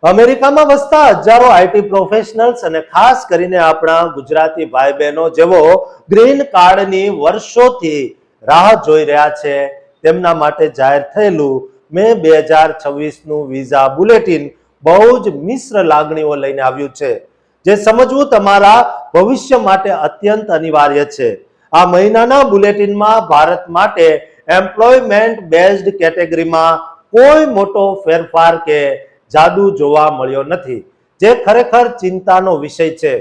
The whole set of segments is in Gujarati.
અમેરિકામાં વસતા હજારો આઈટી પ્રોફેશનલ્સ અને ખાસ કરીને આપણા ગુજરાતી ભાઈ બહેનો જેવો ગ્રીન કાર્ડની વર્ષોથી રાહ જોઈ રહ્યા છે, તેમના માટે જાહેર થયેલું મે 2026નું વિઝા બુલેટિન બહુ જ મિશ્ર લાગણીઓ લઈને આવ્યું છે, જે સમજવું તમારા ભવિષ્ય માટે અત્યંત અનિવાર્ય છે. આ મહિનાના બુલેટિનમાં ભારત માટે એમ્પ્લોયમેન્ટ બેઝડ કેટેગરીમાં કોઈ મોટો ફેરફાર કે જાદુ જોવા મળ્યો નથી, જે ખરેખર ચિંતાનો વિષય છે.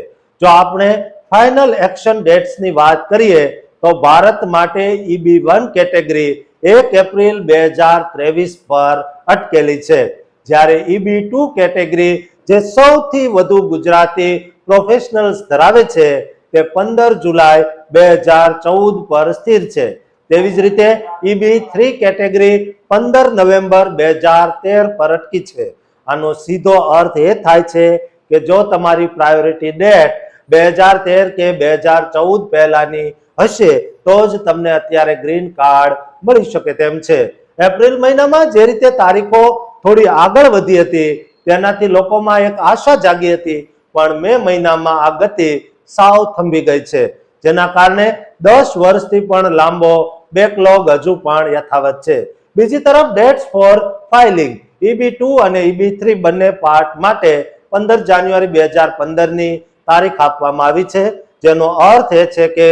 જો આપણે ફાઇનલ એક્શન ડેટ્સની વાત કરીએ તો ભારત માટે EB1 કેટેગરી 1 એપ્રિલ 2023 પર અટકેલી છે, જ્યારે EB2 કેટેગરી જે સૌથી વધુ ગુજરાતી પ્રોફેશનલ્સ ધરાવે છે તે 15 જુલાઈ 2014 પર સ્થિર છે. તેવી જ રીતે EB3 કેટેગરી 15 નવેમ્બર 2013 પર અટકી છે. આનો સીધો અર્થ એ થાય છે કે જો તમારી પ્રાયોરિટી ડેટ 2013 કે 2014 પહેલાની હશે તો જ તમને અત્યારે ગ્રીન કાર્ડ મળી શકે તેમ છે. એપ્રિલ મહિનામાં જે રીતે તારીખો થોડી આગળ વધી હતી તેનાથી લોકોમાં એક આશા જાગી હતી, પણ મે મહિનામાં આ ગતિ સાવ થંભી ગઈ છે, જેના કારણે 10 વર્ષથી પણ લાંબો બેકલોગ હજુ પણ યથાવત છે. બીજી તરફ ડેટ્સ ફોર ફાઇલિંગ EB2 અને EB3 બંને પાર્ટ માટે 15 જાન્યુઆરી 2015ની તારીખ આપવામાં આવી છે, જેનો અર્થ એ છે કે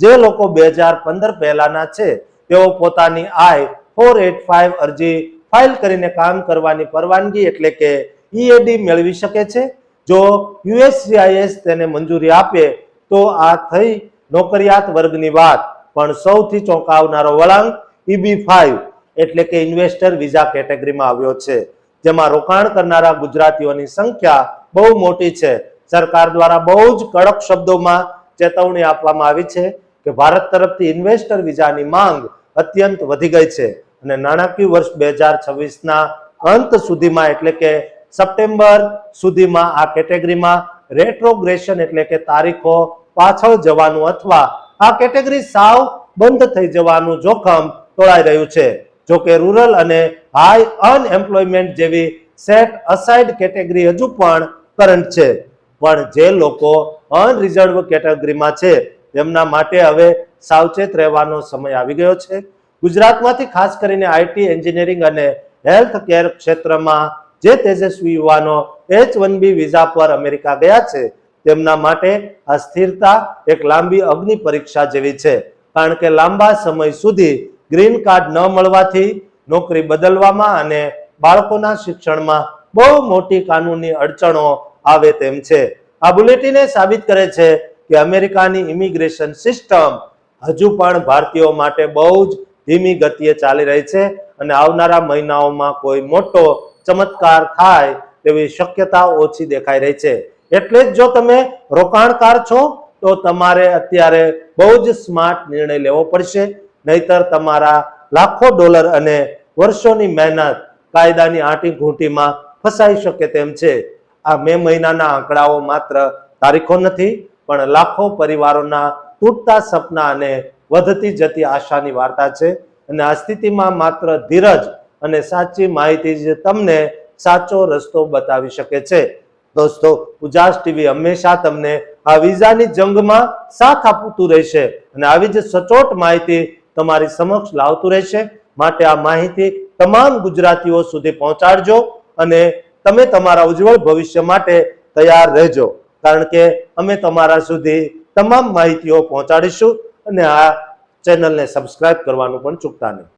જે લોકો 2015 પહેલાના છે તેઓ પોતાની I-485 અરજી ફાઇલ કરીને કામ કરવાની પરવાનગી એટલે કે EAD મેળવી શકે છે. જો USCIS તેને મંજૂરી આપે તો આ થઈ નોકરિયાત વર્ગની વાત, પણ સૌથી ચોંકાવનારો વળાંક EB5 એટલે કે ઇન્વેસ્ટર વિઝા કેટેગરીમાં આવ્યો છે, જેમાં રોકાણ કરનારા ગુજરાતીઓની સંખ્યા બહુ મોટી છે. સરકાર દ્વારા બહુ જ કડક શબ્દોમાં ચેતવણી આપવામાં આવી છે કે ભારત તરફથી ઇન્વેસ્ટર વિઝાની માંગ અત્યંત વધી ગઈ છે અને નાણાકીય વર્ષ 2026ના અંત સુધીમાં એટલે કે સપ્ટેમ્બર સુધીમાં આ કેટેગરીમાં રેટ્રોગ્રેશન એટલે કે તારીખો પાછળ જવાનું અથવા આ કેટેગરી સાવ બંધ થઈ જવાનું જોખમ તોળાઈ રહ્યું છે. જો કે રૂરલ અને હાઈ અનએમ્પ્લોયમેન્ટ જેવી સેટ અસાઇડ કેટેગરી હજુ પણ કરંટ છે, પણ જે લોકો અનરિઝર્વ કેટેગરીમાં છે તેમના માટે હવે સાવચેત રહેવાનો સમય આવી ગયો છે. ગુજરાતમાંથી ખાસ કરીને આઈટી, એન્જિનિયરિંગ અને હેલ્થ કેર ક્ષેત્રમાં જે તેજસ્વી યુવાનો H1B વિઝા પર અમેરિકા ગયા છે તેમના માટે આ સ્થિરતા એક લાંબી અગ્નિ પરીક્ષા જેવી છે, કારણ કે લાંબા સમય સુધી ગ્રીન કાર્ડ ન મળવાથી નોકરી બદલવામાં અને બાળકોના શિક્ષણમાં બહુ મોટી કાનૂની અડચણો આવે તેમ છે. આ બુલેટિને સાબિત કરે છે કે અમેરિકાની ઇમિગ્રેશન સિસ્ટમ હજુ પણ ભારતીયો માટે બહુ જ ધીમી ગતિએ ચાલી રહી છે અને આવનારા મહિનાઓમાં કોઈ મોટો ચમત્કાર થાય તેવી શક્યતા ઓછી દેખાઈ રહી છે. એટલે જ જો તમે રોકાણકાર છો તો તમારે અત્યારે બહુ જ સ્માર્ટ નિર્ણય લેવો પડશે, નહીતર તમારા લાખો ડોલર અને વર્ષોની મહેનત કાયદાની આંટી ઘૂંટીમાં ફસાઈ શકે તેમ છે. આ મે મહિનાના આંકડાઓ માત્ર તારીખો નથી, પણ લાખો પરિવારોના તૂટતા સપના અને વધતી જતી આશાની વાર્તા છે. અને આ સ્થિતિમાં માત્ર ધીરજ અને સાચી માહિતી જ તમને સાચો રસ્તો બતાવી શકે છે. દોસ્તો, ઉજાસ ટીવી હંમેશા તમને આ વિઝાની જંગમાં સાથ આપતું રહેશે અને આવી જ સચોટ માહિતી તમારી સમક્ષ લાવતું રહેશે. માટે આ માહિતી તમામ ગુજરાતીઓ સુધી પહોંચાડજો અને તમે તમારા ઉજ્જવળ ભવિષ્ય માટે તૈયાર રહેજો, કારણ કે અમે તમારા સુધી તમામ માહિતીઓ પહોંચાડીશું અને આ ચેનલને સબસ્ક્રાઇબ કરવાનું પણ ચૂકતા નહીં.